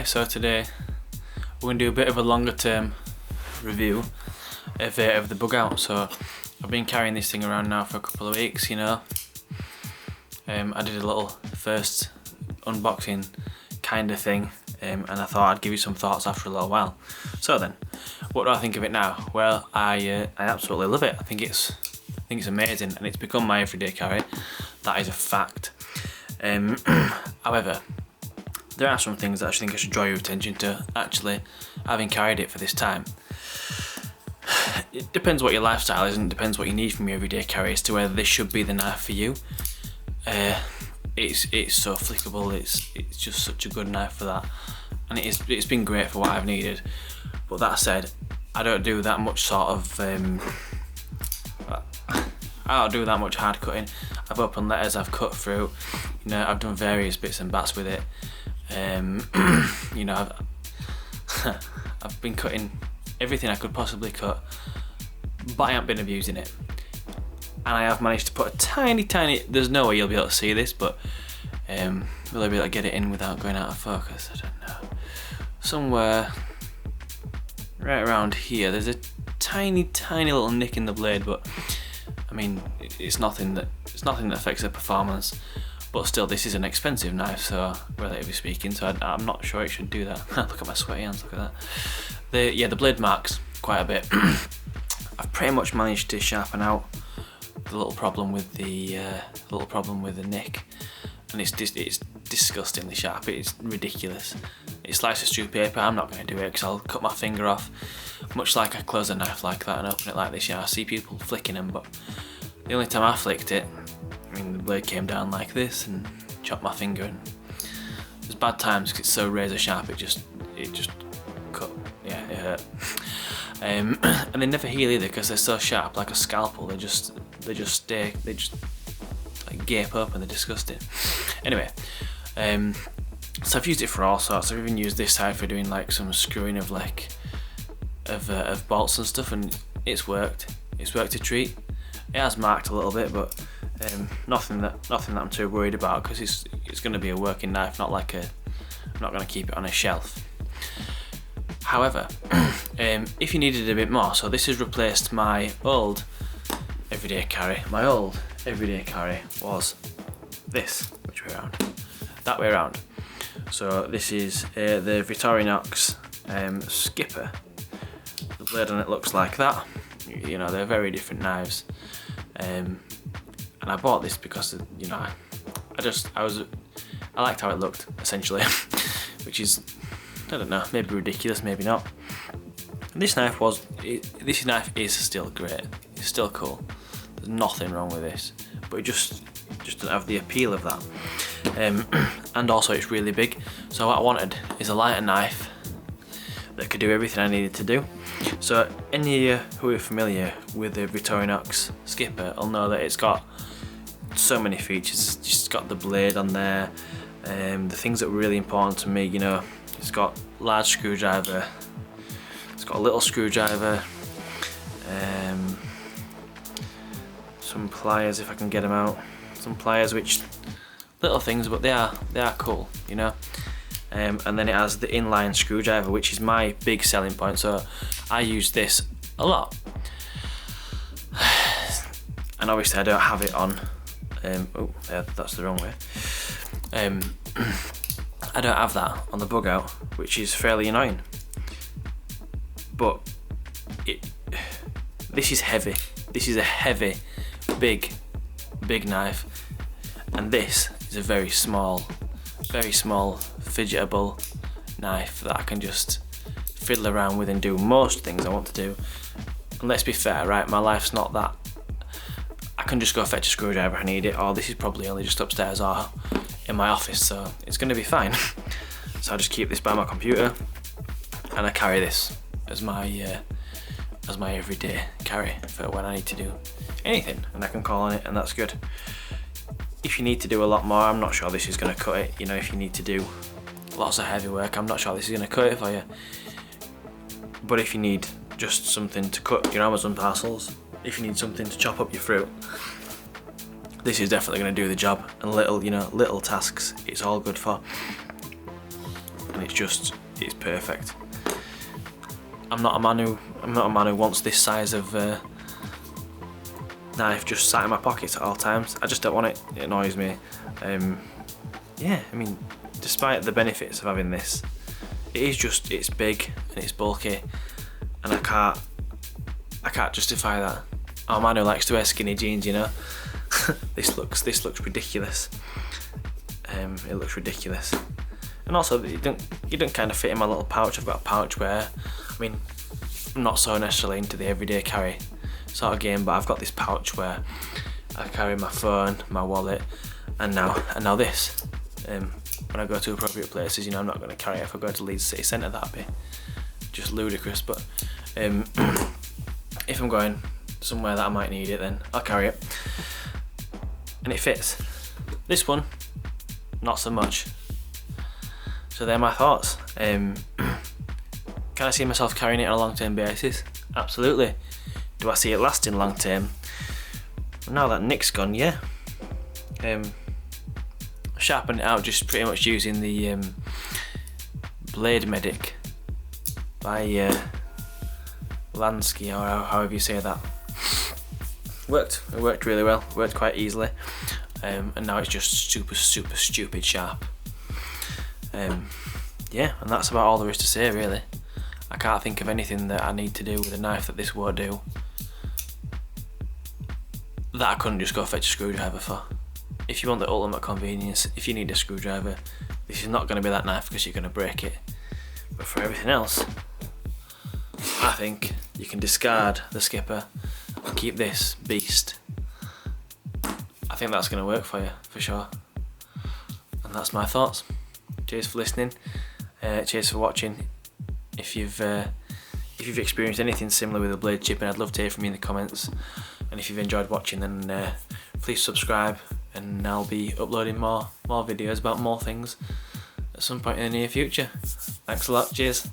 so today we're going to do a bit of a longer term review of the Bugout. So I've been carrying this thing around now for a couple of weeks, you know. I did a little first unboxing kind of thing, and I thought I'd give you some thoughts after a little while. So then, what do I think of it now? Well, I absolutely love it. I think it's amazing, and it's become my everyday carry. That is a fact. However, there are some things that I think I should draw your attention to, actually, having carried it for this time. It depends what your lifestyle is, and it depends what you need from your everyday carry as to whether this should be the knife for you. It's so flickable, it's just such a good knife for that, and it's been great for what I've needed. But that said, I don't do that much sort of I don't do that much hard cutting. I've opened letters, I've cut through, you know, I've done various bits and bats with it. You know, I've been cutting everything I could possibly cut, but I haven't been abusing it. And I have managed to put a tiny, there's no way you'll be able to see this, but will I be able to get it in without going out of focus? I don't know. Somewhere right around here, there's a tiny little nick in the blade, but I mean, it's nothing that affects the performance. But still, this is an expensive knife, so relatively speaking, so I'm not sure it should do that. Look at my sweaty hands, look at that. The blade marks quite a bit. I've pretty much managed to sharpen out the little problem with the nick, and it's disgustingly sharp. It's ridiculous. It slices through paper. I'm not going to do it because I'll cut my finger off. Much like I close a knife like that and open it like this. Yeah, I see people flicking them, but the only time I flicked it, I mean, the blade came down like this and chopped my finger, and there's bad times because it's so razor sharp. It just cut. Yeah, it hurt. And they never heal either because they're so sharp, like a scalpel. They just like gape open. They're disgusting. Anyway, so I've used it for all sorts. I've even used this side for doing like some screwing of of bolts and stuff, and it's worked. It's worked a treat. It has marked a little bit, but nothing that I'm too worried about because it's going to be a working knife, not like I'm not going to keep it on a shelf. However, if you needed a bit more, so this has replaced my old everyday carry. My old everyday carry was this, which way around? That way around. So this is the Victorinox Skipper. The blade on it looks like that. You know, they're very different knives. And I bought this because, you know, I liked how it looked, essentially, which is, I don't know, maybe ridiculous, maybe not. And this knife is still great. It's still cool. There's nothing wrong with this, but it just doesn't have the appeal of that. And also, it's really big. So what I wanted is a lighter knife that could do everything I needed to do. So any of you who are familiar with the Victorinox Skipper will know that it's got so many features. It's just got the blade on there, the things that were really important to me, you know. It's got large screwdriver, it's got a little screwdriver, some pliers if I can get them out, some pliers, which little things, but they are cool, you know. And then it has the inline screwdriver, which is my big selling point, so I use this a lot. And obviously I don't have it on, oh yeah, that's the wrong way. I don't have that on the Bugout, which is fairly annoying. But this is heavy. This is a heavy, big knife, and this is a very small, fidgetable knife that I can just fiddle around with and do most things I want to do. And let's be fair, right? My life's not that. I can just go fetch a screwdriver if I need it, or this is probably only just upstairs or in my office, so it's going to be fine. So I just keep this by my computer, and I carry this as my everyday carry for when I need to do anything, and I can call on it, and that's good. If you need to do a lot more, I'm not sure this is going to cut it. You know, if you need to do lots of heavy work, I'm not sure this is going to cut it for you. But if you need just something to cut your Amazon parcels, if you need something to chop up your fruit, this is definitely going to do the job. And little tasks, it's all good for. And it's it's perfect. I'm not a man who wants this size of knife just sat in my pockets at all times. I just don't want it. It annoys me. Yeah, I mean, despite the benefits of having this, it's big and it's bulky, and I can't justify that. I'm a man who likes to wear skinny jeans, you know. This looks ridiculous. It looks ridiculous, and also you don't kind of fit in my little pouch. I've got a pouch where, I mean, I'm not so necessarily into the everyday carry sort of game, but I've got this pouch where I carry my phone, my wallet, and now this. When I go to appropriate places, you know, I'm not going to carry it. If I go to Leeds City Centre, that'd be just ludicrous. But if I'm going somewhere that I might need it, then I'll carry it, and it fits. This one, not so much. So they're my thoughts. Can I see myself carrying it on a long-term basis? Absolutely. Do I see it lasting long-term? Now that nick's gone, yeah. Sharpen it out just pretty much using the Blade Medic by Lansky, or however you say that. It worked really well, worked quite easily, and now it's just super stupid sharp. Yeah, and that's about all there is to say, really. I can't think of anything that I need to do with a knife that this won't do, that I couldn't just go fetch a screwdriver for. If you want the ultimate convenience, if you need a screwdriver, this is not going to be that knife because you're going to break it. But for everything else, I think you can discard the skipper and keep this beast. I think that's going to work for you, for sure. And that's my thoughts. Cheers for listening. Cheers for watching. If you've experienced anything similar with a blade chipping, I'd love to hear from you in the comments. And if you've enjoyed watching, then please subscribe, and I'll be uploading more videos about more things at some point in the near future. Thanks a lot. Cheers.